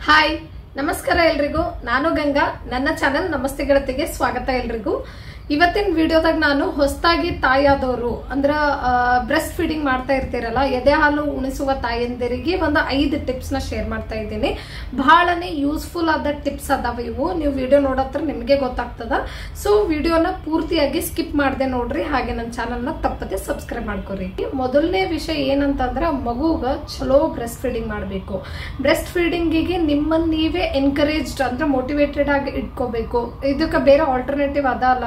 Hi ನಮಸ್ಕಾರ ಎಲ್ರಿಗೂ ನಾನು ಗಂಗಾ ನನ್ನ ಚಾನೆಲ್ ನಮಸ್ತೆ ಗೆಳತಿಗೆ ಸ್ವಾಗತ ಎಲ್ರಿಗೂ ಇವತ್ತಿನ ವಿಡಿಯೋದಾಗ ನಾನು ಹೊಸದಾಗಿ ತಾಯಿಯಾದವರು ಅಂದ್ರೆ ಬ್ರೆಸ್ಟ್ ಫೀಡಿಂಗ್ ಮಾಡ್ತಾ ಇರ್ತೀರಲ್ಲ ಎದೆ ಹಾಲು ಉಣಿಸುವ ತಾಯಂದಿರಿಗೆ ಒಂದು 5 ಟಿಪ್ಸ್ ನ ಶೇರ್ ಮಾಡ್ತಾ ಇದ್ದೀನಿ ಬಹಳನೇ ಯೂಸ್ಫುಲ್ ಆದ ಟಿಪ್ಸ್ ಅದಾವ ಇವು ನೀವು ವಿಡಿಯೋ ನೋಡತ್ರ ನಿಮಗೆ ಗೊತ್ತಾಗ್ತದ ಸೊ ವಿಡಿಯೋನ ಪೂರ್ತಿಯಾಗಿ ಸ್ಕಿಪ್ ಮಾಡದೆ ನೋಡ್ರಿ ಹಾಗೆ ನನ್ನ ಚಾನೆಲ್ ನ ತಪ್ಪದೆ ಸಬ್ಸ್ಕ್ರೈಬ್ ಮಾಡ್ಕೊರಿ ಮೊದಲನೇ ವಿಷಯ ಏನಂತಂದ್ರೆ ಮಗುಗ ಚಲೋ ಬ್ರೆಸ್ಟ್ ಫೀಡಿಂಗ್ ಮಾಡಬೇಕು ಬ್ರೆಸ್ಟ್ ಫೀಡಿಂಗ್ ಗೆ ನಿಮ್ಮನ್ನ ನೀವೇ ಎನ್ಕರೇಜ್ಡ್ ಅಂದ್ರೆ ಮೋಟಿವೇಟೆಡ್ ಆಗಿ ಇಟ್ಕೋಬೇಕು ಇದಕ್ಕೆ ಬೇರೆ ಆಲ್ಟರ್ನೇಟಿವ್ ಅದಲ್ಲ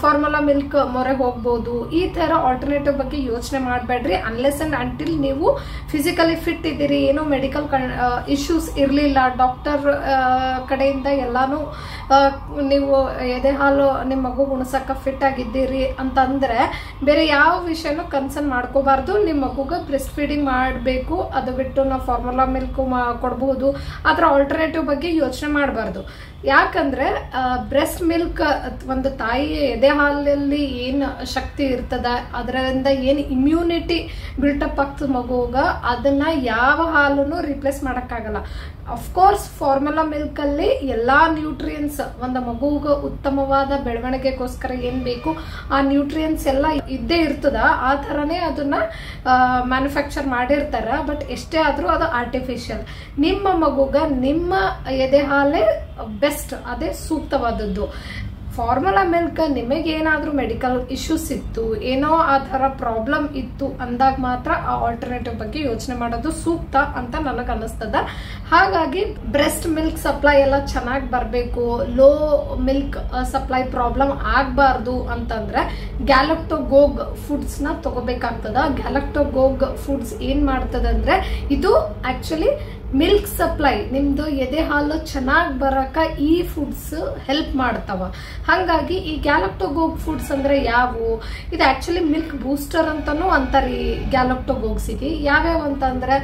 ಫಾರ್ಮುಲಾ ಮಿಲ್ಕ್ ಮೊರೆ ಹೋಗಬಹುದು ಈ ತರ ಆಲ್ಟರ್ನೇಟಿವ್ ಬಗ್ಗೆ ಯೋಚನೆ ಮಾಡಬೇಡ್ರಿ ಅನ್ಲೆಸ್ ಅಂಡ್ ಅಂಟಿಲ್ ನೀವು ಫಿಸಿಕಲಿ ಫಿಟ್ ಇದ್ದೀರಿ ಏನೋ ಮೆಡಿಕಲ್ ಇಶ್ಯೂಸ್ ಇರಲಿಲ್ಲ ಡಾಕ್ಟರ್ ಕಡೆಯಿಂದ ಎಲ್ಲಾನು ನೀವು ಎದೆ ಹಾಲು ನಿಮ್ಮ ಮಗು ಉಣಸಕ ಫಿಟ್ ಆಗಿದ್ದೀರಿ ಅಂತಂದ್ರೆ ಬೇರೆ ಯಾವ ವಿಷಯನೂ ಕನ್ಸರ್ನ್ ಮಾಡ್ಕೋಬಾರ್ದು ನಿಮ್ಮ ಮಗುಗೆ ಬ್ರೆಸ್ಟ್ ಫೀಡಿಂಗ್ ಮಾಡಬೇಕು ಅದು ಬಿಟ್ಟು ನಾವು ಫಾರ್ಮುಲಾ ಮಿಲ್ಕ್ ಕೊಡಬಹುದು ಅದರ ಆಲ್ಟರ್ನೇಟಿವ್ ಬಗ್ಗೆ ಯೋಚನೆ ಮಾಡಬಾರ್ದು ಯಾಕಂದ್ರೆ ಬ್ರೆಸ್ಟ್ ಮಿಲ್ಕ್ ಒಂದು ತಾಯಿ ಎದೆ ಹಾಲಲ್ಲಿ ಏನು ಶಕ್ತಿ ಇರ್ತದ ಅದರಿಂದ ಏನು ಇಮ್ಯುನಿಟಿ ಬಿಲ್ಟಪ್ ಆಗ್ತದ ಮಗುಗ ಅದನ್ನ ಯಾವ ಹಾಲನ್ನು ರಿಪ್ಲೇಸ್ ಮಾಡಕ್ಕಾಗಲ್ಲ ಅಫ್ಕೋರ್ಸ್ ಫಾರ್ಮುಲಾ ಮಿಲ್ಕ್ ಅಲ್ಲಿ ಎಲ್ಲಾ ನ್ಯೂಟ್ರಿಯನ್ಸ್ ಒಂದು ಮಗುಗ ಉತ್ತಮವಾದ ಬೆಳವಣಿಗೆಗೋಸ್ಕರ ಏನ್ ಬೇಕು ಆ ನ್ಯೂಟ್ರಿಯನ್ಸ್ ಎಲ್ಲ ಇದ್ದೇ ಇರ್ತದ ಆ ತರನೇ ಅದನ್ನ ಮ್ಯಾನುಫ್ಯಾಕ್ಚರ್ ಮಾಡಿರ್ತಾರ ಬಟ್ ಎಷ್ಟೇ ಆದ್ರೂ ಅದು ಆರ್ಟಿಫಿಷಿಯಲ್ ನಿಮ್ಮ ಮಗುಗ ನಿಮ್ಮ ಎದೆ ಹಾಲೇ ಬೆಸ್ಟ್ ಅದೇ ಸೂಕ್ತವಾದದ್ದು ಫಾರ್ಮುಲಾ ಮಿಲ್ಕ್ ನಿಮಗೇನಾದ್ರೂ ಮೆಡಿಕಲ್ ಇಶ್ಯೂಸ್ ಇತ್ತು ಏನೋ ಆ ಥರ ಪ್ರಾಬ್ಲಮ್ ಇತ್ತು ಅಂದಾಗ ಮಾತ್ರ ಆ ಆಲ್ಟರ್ನೇಟಿವ್ ಬಗ್ಗೆ ಯೋಚನೆ ಮಾಡೋದು ಸೂಕ್ತ ಅಂತ ನನಗೆ ಅನ್ನಿಸ್ತದ ಹಾಗಾಗಿ ಬ್ರೆಸ್ಟ್ ಮಿಲ್ಕ್ ಸಪ್ಲೈ ಎಲ್ಲ ಚೆನ್ನಾಗಿ ಬರಬೇಕು ಲೋ ಮಿಲ್ಕ್ ಸಪ್ಲೈ ಪ್ರಾಬ್ಲಮ್ ಆಗಬಾರ್ದು ಅಂತಂದ್ರೆ ಗ್ಯಾಲಕ್ಟೋಗೋಗ್ ಫುಡ್ಸ್ ನ ತಗೋಬೇಕಾಗ್ತದ ಗ್ಯಾಲಕ್ಟೋಗೋಗ್ ಫುಡ್ಸ್ ಏನ್ ಮಾಡ್ತದಂದ್ರೆ ಇದು ಆಕ್ಚುಲಿ ಮಿಲ್ಕ್ ಸಪ್ಲೈ ನಿಮ್ದು ಎದೆ ಹಾಲು ಚೆನ್ನಾಗಿ ಬರಕ ಈ ಫುಡ್ಸ್ ಹೆಲ್ಪ್ ಮಾಡ್ತಾವ ಹಾಗಾಗಿ ಈ ಗ್ಯಾಲಕ್ಟೋಗೋಗ್ ಫುಡ್ಸ್ ಅಂದ್ರೆ ಯಾವು ಇದು ಆಕ್ಚುಲಿ ಮಿಲ್ಕ್ ಬೂಸ್ಟರ್ ಅಂತಾನು ಅಂತಾರಿ ಗ್ಯಾಲಕ್ಟೋಗೋಗ್ಸಿಗೆ ಯಾವ್ಯಾವ ಅಂತಂದ್ರೆ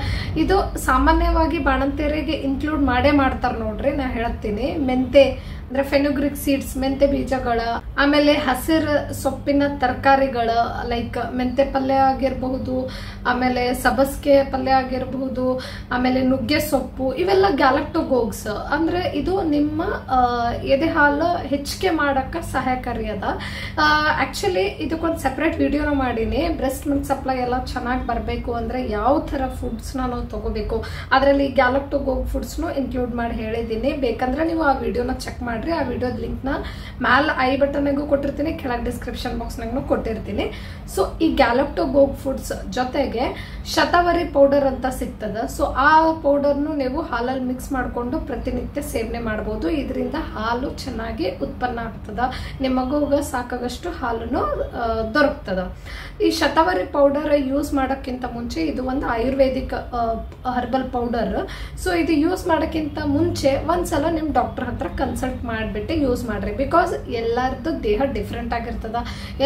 ಇದು ಸಾಮಾನ್ಯವಾಗಿ ಬಾಣಂತಿಯರಿಗೆ ಇನ್ಕ್ಲೂಡ್ ಮಾಡೇ ಮಾಡ್ತಾರ ನೋಡ್ರಿ ನಾ ಹೇಳ್ತೀನಿ ಮೆಂತೆ ಅಂದ್ರೆ ಫೆನುಗ್ರಿಕ್ ಸೀಡ್ಸ್ ಮೆಂತೆ ಬೀಜಗಳ ಆಮೇಲೆ ಹಸಿರು ಸೊಪ್ಪಿನ ತರಕಾರಿಗಳ ಲೈಕ್ ಮೆಂತೆ ಪಲ್ಯ ಆಗಿರಬಹುದು ಆಮೇಲೆ ಸಬಸ್ಗೆ ಪಲ್ಯ ಆಗಿರಬಹುದು ಆಮೇಲೆ ನುಗ್ಗೆ ಸೊಪ್ಪು ಇವೆಲ್ಲ ಗ್ಯಾಲಕ್ಟೋಗೋಗ್ಸ್ ಅಂದ್ರೆ ಇದು ನಿಮ್ಮ ಎದೆ ಹಾಲು ಹೆಚ್ಚಿಗೆ ಮಾಡಕ ಸಹಾಯಕಾರಿ ಅದ ಆಕ್ಚುಲಿ ಇದಕ್ಕೊಂದು ಸೆಪರೇಟ್ ವಿಡಿಯೋನ ಮಾಡೀನಿ ಬ್ರೆಸ್ಟ್ ಮಿಲ್ಕ್ ಸಪ್ಲೈ ಎಲ್ಲ ಚೆನ್ನಾಗಿ ಬರಬೇಕು ಅಂದ್ರೆ ಯಾವ ತರ ಫುಡ್ಸ್ ನಾವು ತಗೋಬೇಕು ಅದರಲ್ಲಿ ಗ್ಯಾಲಕ್ಟೋಗೋಗ್ ಫುಡ್ಸ್ ಇನ್ಕ್ಲೂಡ್ ಮಾಡಿ ಹೇಳಿದ್ದೀನಿ ಬೇಕಂದ್ರೆ ನೀವು ಆ ವಿಡಿಯೋನ ಚೆಕ್ ಮಾಡಿ ಆ ವಿಡಿಯೋದ ಲಿಂಕ್ ನ ಮ್ಯಾಲ ಐ ಬಟನ್ಗೂ ಕೊಟ್ಟಿರ್ತೀನಿ ಕೆಳಗೆ ಡಿಸ್ಕ್ರಿಪ್ಷನ್ ಬಾಕ್ಸ್ ನಾಗೂ ಕೊಟ್ಟಿರ್ತೀನಿ ಸೊ ಈ ಗ್ಯಾಲಕ್ಟೋಗೋಗ್ ಫುಡ್ಸ್ ಜೊತೆಗೆ ಶತಾವರಿ ಪೌಡರ್ ಅಂತ ಸಿಗ್ತದ ಸೊ ಆ ಪೌಡರ್ನು ನೀವು ಹಾಲಲ್ಲಿ ಮಿಕ್ಸ್ ಮಾಡಿಕೊಂಡು ಪ್ರತಿನಿತ್ಯ ಸೇವನೆ ಮಾಡಬಹುದು ಇದರಿಂದ ಹಾಲು ಚೆನ್ನಾಗಿ ಉತ್ಪನ್ನ ಆಗ್ತದ ನಿಮ್ಮ ಮಗುಗ ಸಾಕಾಗಷ್ಟು ಹಾಲನ್ನು ದೊರಕ್ತದ ಈ ಶತಾವರಿ ಪೌಡರ್ ಯೂಸ್ ಮಾಡೋಕ್ಕಿಂತ ಮುಂಚೆ ಇದು ಒಂದು ಆಯುರ್ವೇದಿಕ್ ಹರ್ಬಲ್ ಪೌಡರ್ ಸೊ ಇದು ಯೂಸ್ ಮಾಡೋಕ್ಕಿಂತ ಮುಂಚೆ ಒಂದ್ಸಲ ನಿಮ್ ಡಾಕ್ಟರ್ ಹತ್ರ ಕನ್ಸಲ್ಟ್ ಮಾಡಿಬಿಟ್ಟು ಯೂಸ್ ಮಾಡ್ರಿ ಬಿಕಾಸ್ ಎಲ್ಲರದ್ದು ದೇಹ ಡಿಫ್ರೆಂಟ್ ಆಗಿರ್ತದ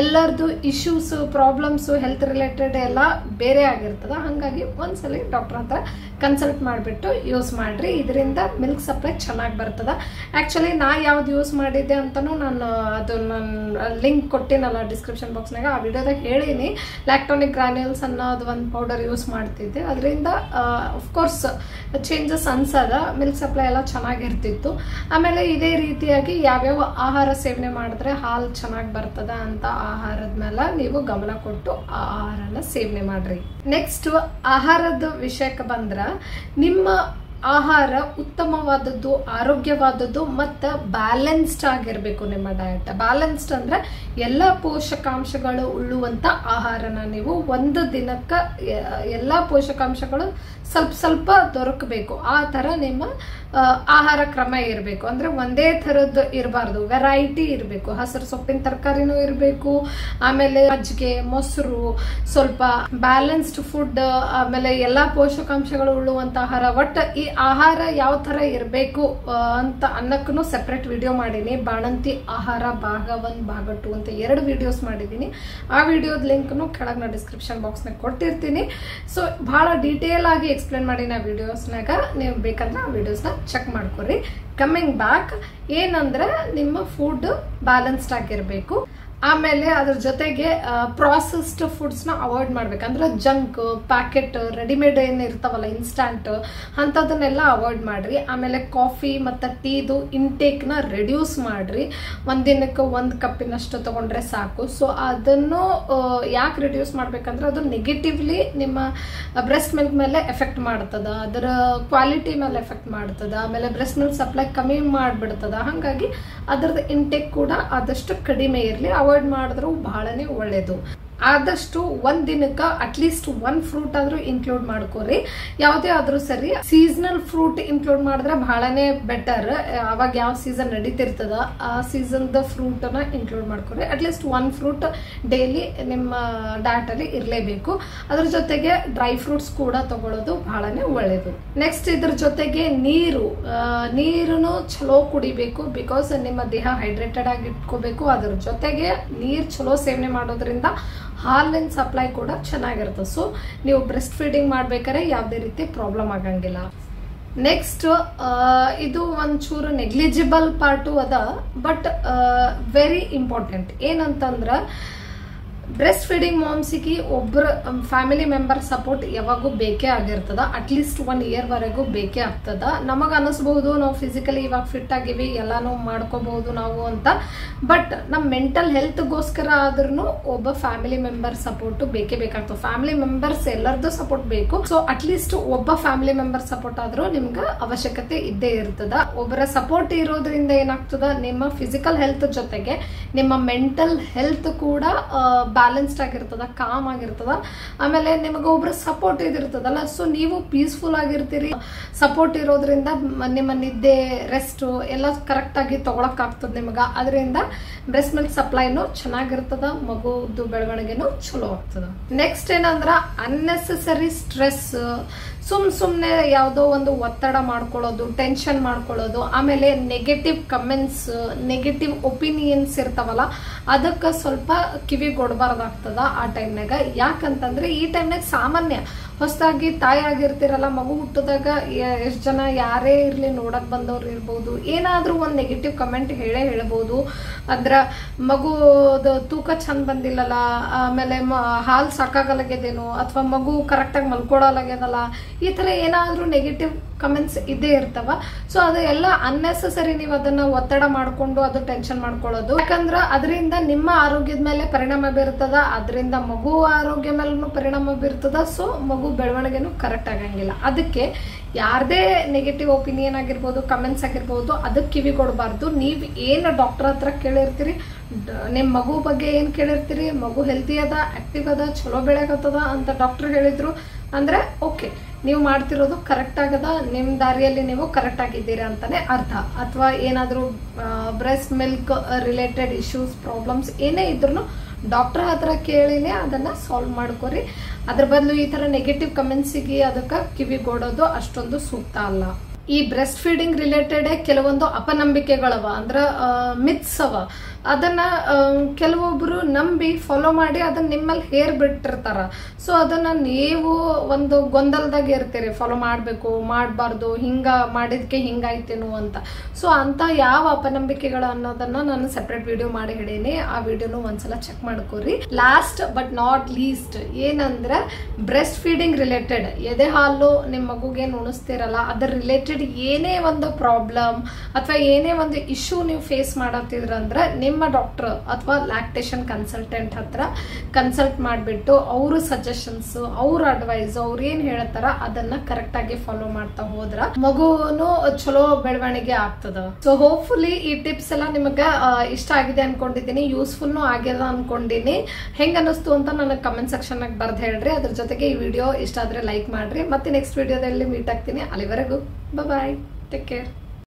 ಎಲ್ಲರದ್ದು ಇಶ್ಯೂಸ್ ಪ್ರಾಬ್ಲಮ್ಸ್ ಹೆಲ್ತ್ ರಿಲೇಟೆಡ್ ಎಲ್ಲ ಬೇರೆ ಆಗಿರ್ತದ ಹಾಗಾಗಿ ಒಂದ್ಸಲ ಡಾಕ್ಟರ್ ಹತ್ರ ಕನ್ಸಲ್ಟ್ ಮಾಡಿಬಿಟ್ಟು ಯೂಸ್ ಮಾಡ್ರಿ ಇದರಿಂದ ಮಿಲ್ಕ್ ಸಪ್ಲೈ ಚೆನ್ನಾಗಿ ಬರ್ತದ ಆಕ್ಚುಲಿ ನಾ ಯಾವ್ದು ಯೂಸ್ ಮಾಡಿದ್ದೆ ಅಂತಾನು ನಾನು ಅದು ನನ್ನ ಲಿಂಕ್ ಕೊಟ್ಟಿನಲ್ಲ ಡಿಸ್ಕ್ರಿಪ್ಷನ್ ಬಾಕ್ಸ್ನಾಗ ಆ ವಿಡಿಯೋದಾಗ ಹೇಳಿನಿ ಲ್ಯಾಕ್ಟೋನಿಕ್ ಗ್ರಾನ್ಯೂಲ್ಸ್ ಅನ್ನೋದು ಒಂದು ಪೌಡರ್ ಯೂಸ್ ಮಾಡ್ತಿದ್ದೆ ಅದರಿಂದ ಅಫ್ಕೋರ್ಸ್ ಚೇಂಜಸ್ ಅನ್ಸದ ಮಿಲ್ಕ್ ಸಪ್ಲೈ ಎಲ್ಲ ಚೆನ್ನಾಗಿರ್ತಿತ್ತು ಆಮೇಲೆ ಇದೇ ರೀತಿಯಾಗಿ ಯಾವ್ಯಾವ ಆಹಾರ ಸೇವನೆ ಮಾಡಿದ್ರೆ ಹಾಲು ಚೆನ್ನಾಗಿ ಬರ್ತದ ಅಂತ ಆಹಾರದ ಮೇಲೆ ನೀವು ಗಮನ ಕೊಟ್ಟು ಆ ಆಹಾರನ ಸೇವನೆ ಮಾಡ್ರಿ ನೆಕ್ಸ್ಟ್ ಆಹಾರದ ವಿಷಯಕ್ಕೆ ಬಂದ್ರ ನಿಮ್ಮ ಆಹಾರ ಉತ್ತಮವಾದದ್ದು ಆರೋಗ್ಯವಾದದ್ದು ಮತ್ತು ಬ್ಯಾಲೆನ್ಸ್ಡ್ ಆಗಿರಬೇಕು ನಿಮ್ಮ ಡಯಟ್ ಬ್ಯಾಲೆನ್ಸ್ಡ್ ಅಂದ್ರೆ ಎಲ್ಲ ಪೋಷಕಾಂಶಗಳು ಉಳ್ಳುವಂತ ಆಹಾರನ ನೀವು ಒಂದು ದಿನಕ್ಕೆ ಎಲ್ಲ ಪೋಷಕಾಂಶಗಳು ಸ್ವಲ್ಪ ಸ್ವಲ್ಪ ದೊರಕಬೇಕು ಆ ತರ ನಿಮ್ಮ ಆಹಾರ ಕ್ರಮ ಇರಬೇಕು ಅಂದ್ರೆ ಒಂದೇ ತರದ್ದು ಇರಬಾರ್ದು ವೆರೈಟಿ ಇರಬೇಕು ಹಸಿರು ಸೊಪ್ಪಿನ ತರಕಾರಿನೂ ಇರಬೇಕು ಆಮೇಲೆ ಮಜ್ಜಿಗೆ ಮೊಸರು ಸ್ವಲ್ಪ ಬ್ಯಾಲೆನ್ಸ್ಡ್ ಫುಡ್ ಆಮೇಲೆ ಎಲ್ಲಾ ಪೋಷಕಾಂಶಗಳು ಉಳ್ಳುವಂತ ಆಹಾರ ಒಟ್ಟು ಈ ಆಹಾರ ಯಾವ ತರ ಇರಬೇಕು ಅಂತ ಅನ್ನಕ್ಕೂ ಸೆಪರೇಟ್ ವಿಡಿಯೋ ಮಾಡೀನಿ ಬಾಣಂತಿ ಆಹಾರ ಭಾಗ 1 ಭಾಗ 2 ಅಂತ 2 ವಿಡಿಯೋಸ್ ಮಾಡಿದೀನಿ ಆ ವಿಡಿಯೋದ ಲಿಂಕ್ ಕೆಳಗೆ ನಾ ಡಿಸ್ಕ್ರಿಪ್ಷನ್ ಬಾಕ್ಸ್ ನಾಗ ಕೊಟ್ಟಿರ್ತೀನಿ ಸೊ ಬಹಳ ಡೀಟೇಲ್ ಆಗಿ ಎಕ್ಸ್ಪ್ಲೇನ್ ಮಾಡೀನಿ ಆ ವಿಡಿಯೋಸ್ನಾಗ ನೀವು ಬೇಕಂದ್ರೆ ಆ ವಿಡಿಯೋಸ್ನ ಚೆಕ್ ಮಾಡ್ಕೊರಿ ಕಮಿಂಗ್ ಬ್ಯಾಕ್ ಏನಂದ್ರೆ ನಿಮ್ಮ ಫುಡ್ ಬ್ಯಾಲೆನ್ಸ್ಡ್ ಆಗಿರಬೇಕು ಆಮೇಲೆ ಅದ್ರ ಜೊತೆಗೆ ಪ್ರಾಸೆಸ್ಡ್ ಫುಡ್ಸ್ ನ ಅವಾಯ್ಡ್ ಮಾಡ್ಬೇಕು. ಅಂದ್ರೆ ಜಂಕ್, ಪ್ಯಾಕೆಟ್, ರೆಡಿಮೇಡ್ ಏನ್ ಇರ್ತಾವಲ್ಲ ಇನ್ಸ್ಟಾಂಟ್, ಅಂತದನ್ನೆಲ್ಲ ಅವಾಯ್ಡ್ ಮಾಡ್ರಿ. ಆಮೇಲೆ ಕಾಫಿ ಮತ್ತು ಟೀದು ಇಂಟೇಕ್ ನ ರೆಡ್ಯೂಸ್ ಮಾಡ್ರಿ. ಒಂದಿನಕ್ಕೆ 1 ಕಪ್ಪಿನಷ್ಟು ತಗೊಂಡ್ರೆ ಸಾಕು. ಸೊ ಅದನ್ನು ಯಾಕೆ ರೆಡ್ಯೂಸ್ ಮಾಡ್ಬೇಕಂದ್ರೆ ಅದು ನೆಗೆಟಿವ್ಲಿ ನಿಮ್ಮ ಬ್ರೆಸ್ಟ್ ಮಿಲ್ಕ್ ಮೇಲೆ ಎಫೆಕ್ಟ್ ಮಾಡ್ತದ, ಅದರ ಕ್ವಾಲಿಟಿ ಮೇಲೆ ಎಫೆಕ್ಟ್ ಮಾಡ್ತದ, ಆಮೇಲೆ ಬ್ರೆಸ್ಟ್ ಮಿಲ್ಕ್ ಸಪ್ಲೈ ಕಮ್ಮಿ ಮಾಡ್ಬಿಡ್ತದ. ಹಾಗಾಗಿ ಅದರದ್ದು ಇಂಟೇಕ್ ಕೂಡ ಆದಷ್ಟು ಕಡಿಮೆ ಇರಲಿ, ಅವಾಯ್ಡ್ ಮಾಡಿದ್ರು ಬಹಳನೇ ಒಳ್ಳೇದು. ಆದಷ್ಟು ಒಂದ್ ದಿನಕ್ಕೆ ಅಟ್ಲೀಸ್ಟ್ 1 ಫ್ರೂಟ್ ಆದ್ರೂ ಇನ್ಕ್ಲೂಡ್ ಮಾಡ್ಕೋರಿ. ಯಾವುದೇ ಆದ್ರೂ ಸರಿ, ಸೀಸನಲ್ ಫ್ರೂಟ್ ಇನ್ಕ್ಲೂಡ್ ಮಾಡಿದ್ರೆ ಬಹಳನೇ ಬೆಟರ್. ಅವಾಗ ಯಾವ ಸೀಸನ್ ನಡೀತಿರ್ತದ ಆ ಸೀಸನ್ ದ ಫ್ರೂಟ್ ನ ಇನ್ಕ್ಲೂಡ್ ಮಾಡ್ಕೋರಿ. ಅಟ್ಲೀಸ್ಟ್ 1 ಫ್ರೂಟ್ ಡೈಲಿ ನಿಮ್ಮ ಡಯಟ್ ಅಲ್ಲಿ ಇರಲೇಬೇಕು. ಅದ್ರ ಜೊತೆಗೆ ಡ್ರೈ ಫ್ರೂಟ್ಸ್ ಕೂಡ ತಗೊಳ್ಳೋದು ಬಹಳನೇ ಒಳ್ಳೇದು. ನೆಕ್ಸ್ಟ್ ಇದ್ರ ಜೊತೆಗೆ ನೀರನ್ನು ಚಲೋ ಕುಡಿಬೇಕು. ಬಿಕಾಸ್ ನಿಮ್ಮ ದೇಹ ಹೈಡ್ರೇಟೆಡ್ ಆಗಿ ಇಟ್ಕೋಬೇಕು. ಅದ್ರ ಜೊತೆಗೆ ನೀರ್ ಚಲೋ ಸೇವನೆ ಮಾಡೋದ್ರಿಂದ ಹಾಲಿನ ಸಪ್ಲೈ ಕೂಡ ಚೆನ್ನಾಗಿರುತ್ತೆ. ಸೊ ನೀವು ಬ್ರೆಸ್ಟ್ ಫೀಡಿಂಗ್ ಮಾಡ್ಬೇಕಾದ್ರೆ ಯಾವುದೇ ರೀತಿ ಪ್ರಾಬ್ಲಮ್ ಆಗಂಗಿಲ್ಲ. ನೆಕ್ಸ್ಟ್ ಇದು ಒಂಚೂರು ನೆಗ್ಲಿಜಿಬಲ್ ಪಾರ್ಟು ಅದ, ಬಟ್ ವೆರಿ ಇಂಪಾರ್ಟೆಂಟ್. ಏನಂತಂದ್ರ ಬ್ರೆಸ್ಟ್ ಫೀಡಿಂಗ್ ಮಾಮ್ಸಿಗೆ ಒಬ್ಬರ ಫ್ಯಾಮಿಲಿ ಮೆಂಬರ್ ಸಪೋರ್ಟ್ ಯಾವಾಗೂ ಬೇಕೇ ಆಗಿರ್ತದ. ಅಟ್ಲೀಸ್ಟ್ 1 ಇಯರ್ ವರೆಗೂ ಬೇಕೇ ಆಗ್ತದ. ನಮಗ ಅನಿಸ್ಬಹುದು ನಾವು ಫಿಸಿಕಲಿ ಇವಾಗ ಫಿಟ್ ಆಗಿವಿ, ಎಲ್ಲಾನು ಮಾಡ್ಕೋಬಹುದು ನಾವು ಅಂತ. ಬಟ್ ನಮ್ಮ ಮೆಂಟಲ್ ಹೆಲ್ತ್ಗೋಸ್ಕರ ಆದ್ರೂ ಒಬ್ಬ ಫ್ಯಾಮಿಲಿ ಮೆಂಬರ್ ಸಪೋರ್ಟ್ ಬೇಕೇ ಬೇಕಾಗ್ತದೆ. ಫ್ಯಾಮಿಲಿ ಮೆಂಬರ್ಸ್ ಎಲ್ಲರದ್ದು ಸಪೋರ್ಟ್ ಬೇಕು. ಸೊ ಅಟ್ಲೀಸ್ಟ್ ಒಬ್ಬ ಫ್ಯಾಮಿಲಿ ಮೆಂಬರ್ ಸಪೋರ್ಟ್ ಆದ್ರೂ ನಿಮ್ಗೆ ಅವಶ್ಯಕತೆ ಇದ್ದೇ ಇರ್ತದ. ಒಬ್ಬರ ಸಪೋರ್ಟ್ ಇರೋದ್ರಿಂದ ಏನಾಗ್ತದ, ನಿಮ್ಮ ಫಿಸಿಕಲ್ ಹೆಲ್ತ್ ಜೊತೆಗೆ ನಿಮ್ಮ ಮೆಂಟಲ್ ಹೆಲ್ತ್ ಕೂಡ ಬ್ಯಾಲೆನ್ಸ್ಡ್ ಆಗಿರ್ತದ, ಕಾಮ್ ಆಗಿರ್ತದ. ಆಮೇಲೆ ನಿಮಗೆ ಒಬ್ರ ಸಪೋರ್ಟ್ ಇದಿರ್ತದಲ್ಲ, ಸೊ ನೀವು ಪೀಸ್ಫುಲ್ ಆಗಿರ್ತೀರಿ. ಸಪೋರ್ಟ್ ಇರೋದ್ರಿಂದ ನಿಮ್ಮ ನಿದ್ದೆ, ರೆಸ್ಟ್ ಎಲ್ಲ ಕರೆಕ್ಟ್ ಆಗಿ ತಗೊಳಕ್ ಆಗ್ತದ ನಿಮಗ. ಅದರಿಂದ ಬ್ರೆಸ್ಟ್ ಮಿಲ್ಕ್ ಸಪ್ಲೈನು ಚೆನ್ನಾಗಿರ್ತದ, ಮಗುದು ಬೆಳವಣಿಗೆನು ಚಲೋ ಆಗ್ತದ. ನೆಕ್ಸ್ಟ್ ಏನಂದ್ರ ಅನ್ನೆಸೆಸರಿ ಸ್ಟ್ರೆಸ್, ಸುಮ್ನೆ ಯಾವುದೋ ಒಂದು ಒತ್ತಡ ಮಾಡ್ಕೊಳ್ಳೋದು, ಟೆನ್ಷನ್ ಮಾಡ್ಕೊಳ್ಳೋದು, ಆಮೇಲೆ ನೆಗೆಟಿವ್ ಕಮೆಂಟ್ಸ್, ನೆಗೆಟಿವ್ ಒಪಿನಿಯನ್ಸ್ ಇರ್ತಾವಲ್ಲ, ಅದಕ್ಕೆ ಸ್ವಲ್ಪ ಕಿವಿ ಕೊಡಬಾರ್ದಾಗ್ತದ ಆ ಟೈಮ್ನಾಗ. ಯಾಕಂತಂದ್ರೆ ಈ ಟೈಮ್ನಾಗ ಸಾಮಾನ್ಯ ಹೊಸದಾಗಿ ತಾಯಿ ಆಗಿರ್ತಿರಲ್ಲ, ಮಗು ಹುಟ್ಟಿದಾಗ ಎಷ್ಟು ಜನ ಯಾರೇ ಇರ್ಲಿ ನೋಡಕ್ ಬಂದವ್ರು ಇರ್ಬೋದು, ಏನಾದ್ರೂ ಒಂದು ನೆಗೆಟಿವ್ ಕಮೆಂಟ್ ಹೇಳ್ಬೋದು. ಅಂದ್ರ ಮಗುದ ತೂಕ ಚಂದ ಬಂದಿಲ್ಲಲ್ಲ, ಆಮೇಲೆ ಹಾಲು ಸಾಕಾಗಲಾಗ್ಯದೇನು, ಅಥವಾ ಮಗು ಕರೆಕ್ಟಾಗಿ ಮಲ್ಕೊಳಲಾಗ್ಯದಲ್ಲ, ಈ ತರ ಏನಾದ್ರೂ ನೆಗೆಟಿವ್ ಕಮೆಂಟ್ಸ್ ಇದ್ದೇ ಇರ್ತಾವ. ಸೊ ಅದು ಎಲ್ಲ ಅನ್ನೆಸೆಸರಿ. ನೀವು ಅದನ್ನ ಒತ್ತಡ ಮಾಡ್ಕೊಂಡು ಅದು ಟೆನ್ಷನ್ ಮಾಡ್ಕೊಳ್ಳೋದು. ಯಾಕಂದ್ರ ಅದರಿಂದ ನಿಮ್ಮ ಆರೋಗ್ಯದ ಮೇಲೆ ಪರಿಣಾಮ ಬೀರ್ತದ, ಅದರಿಂದ ಮಗು ಆರೋಗ್ಯ ಮೇಲೂ ಪರಿಣಾಮ ಬೀರ್ತದ. ಸೊ ಮಗು ಬೆಳವಣಿಗೆನು ಕರೆಕ್ಟ್ ಆಗಂಗಿಲ್ಲ. ಅದಕ್ಕೆ ಯಾರದೇ ನೆಗೆಟಿವ್ ಒಪಿನಿಯನ್ ಆಗಿರ್ಬೋದು, ಕಮೆಂಟ್ಸ್ ಆಗಿರ್ಬೋದು, ಅದಕ್ಕೆ ಕಿವಿ ಕೊಡಬಾರ್ದು. ನೀವ್ ಏನ್ ಡಾಕ್ಟರ್ ಹತ್ರ ಕೇಳಿರ್ತೀರಿ, ನಿಮ್ ಮಗು ಬಗ್ಗೆ ಏನ್ ಕೇಳಿರ್ತೀರಿ, ಮಗು ಹೆಲ್ತಿ ಅದ, ಆಕ್ಟಿವ್ ಅದ, ಚಲೋ ಬೆಳೆಗತ್ತದ ಅಂತ ಡಾಕ್ಟರ್ ಹೇಳಿದ್ರು ಅಂದ್ರೆ ಓಕೆ, ನೀವು ಮಾಡ್ತಿರೋದು ಕರೆಕ್ಟ್ ಆಗದ, ನಿಮ್ ದಾರಿಯಲ್ಲಿ ನೀವು ಕರೆಕ್ಟ್ ಆಗಿದ್ದೀರಾ ಅಂತಾನೆ ಅರ್ಥ. ಅಥವಾ ಏನಾದ್ರೂ breast milk related issues, problems ಏನೇ ಇದ್ರು ಡಾಕ್ಟರ್ ಹತ್ರ ಕೇಳಿನೇ ಅದನ್ನ ಸಾಲ್ವ್ ಮಾಡ್ಕೋರಿ. ಅದ್ರ ಬದಲು ಈ ತರ ನೆಗೆಟಿವ್ ಕಮೆಂಟ್ಸಿಗೆ ಅದಕ್ಕೆ ಕಿವಿಗೊಡೋದು ಅಷ್ಟೊಂದು ಸೂಕ್ತ ಅಲ್ಲ. ಈ ಬ್ರೆಸ್ಟ್ ಫೀಡಿಂಗ್ ರಿಲೇಟೆಡ್ ಕೆಲವೊಂದು ಅಪನಂಬಿಕೆಗಳವ, ಅಂದ್ರ ಮಿತ್ಸ್ ಅವ. ಅದನ್ನ ಕೆಲವೊಬ್ರು ನಂಬಿ ಫಾಲೋ ಮಾಡಿ ಅದನ್ನ ನಿಮ್ಮಲ್ಲಿ ಹೇರ್ ಬಿಟ್ಟಿರ್ತಾರ. ಸೊ ಅದನ್ನ ನೀವು ಒಂದು ಗೊಂದಲದಾಗ ಇರ್ತೀರಿ, ಫಾಲೋ ಮಾಡ್ಬೇಕು ಮಾಡಬಾರ್ದು, ಹಿಂಗ ಮಾಡಿದ್ಕೆ ಹಿಂಗಾಯ್ತೇನು ಅಂತ. ಸೊ ಅಂತ ಯಾವ ಅಪನಂಬಿಕೆಗಳು ಅನ್ನೋದನ್ನ ನಾನು ಸೆಪರೇಟ್ ವಿಡಿಯೋ ಮಾಡಿ ಹಿಡೀನಿ. ಆ ವಿಡಿಯೋನು ಒಂದ್ಸಲ ಚೆಕ್ ಮಾಡ್ಕೋರಿ. ಲಾಸ್ಟ್ ಬಟ್ ನಾಟ್ ಲೀಸ್ಟ್ ಏನಂದ್ರೆ ಬ್ರೆಸ್ಟ್ ಫೀಡಿಂಗ್ ರಿಲೇಟೆಡ್, ಎದೆ ಹಾಲು ನಿಮ್ ಮಗುಗೇನು ಉಣಿಸ್ತಿರಲ್ಲ, ಅದ್ರ ರಿಲೇಟೆಡ್ ಏನೇ ಒಂದು ಪ್ರಾಬ್ಲಮ್ ಅಥವಾ ಏನೇ ಒಂದು ಇಶ್ಯೂ ನೀವು ಫೇಸ್ ಮಾಡತ್ತಿದ್ರಂದ್ರೆ ನಿಮ್ಮ ಡಾಕ್ಟರ್ ಅಥವಾ ಲ್ಯಾಕ್ಟೇಷನ್ ಕನ್ಸಲ್ಟೆಂಟ್ ಹತ್ರ ಕನ್ಸಲ್ಟ್ ಮಾಡಿಬಿಟ್ಟು ಅವ್ರ ಸಜೆಷನ್ಸ್, ಅವ್ರ ಅಡ್ವೈಸ್, ಅವ್ರು ಏನ್ ಹೇಳ್ತಾರ ಅದನ್ನ ಕರೆಕ್ಟ್ ಆಗಿ ಫಾಲೋ ಮಾಡ್ತಾ ಹೋದ್ರ ಮಗುನು ಚಲೋ ಬೆಳವಣಿಗೆ ಆಗ್ತದ. ಸೊ ಹೋಪ್ಫುಲಿ ಈ ಟಿಪ್ಸ್ ಎಲ್ಲ ನಿಮಗ ಇಷ್ಟ ಆಗಿದೆ ಅನ್ಕೊಂಡಿದ್ದೀನಿ, ಯೂಸ್ಫುಲ್ ಆಗ್ಯದ ಅನ್ಕೊಂಡಿನಿ. ಹೆಂಗ ಅನಿಸ್ತು ಅಂತ ನನಗೆ ಕಮೆಂಟ್ ಸೆಕ್ಷನ್ ನಾಗ ಬರ್ದ್ ಹೇಳ್ರಿ. ಅದ್ರ ಜೊತೆಗೆ ಈ ವಿಡಿಯೋ ಇಷ್ಟ ಆದ್ರೆ ಲೈಕ್ ಮಾಡ್ರಿ. ಮತ್ತೆ ನೆಕ್ಸ್ಟ್ ವಿಡಿಯೋದಲ್ಲಿ ಮೀಟ್ ಆಗ್ತೀನಿ. ಅಲ್ಲಿವರೆಗೂ ಬಾಯ್, ಟೇಕ್ ಕೇರ್.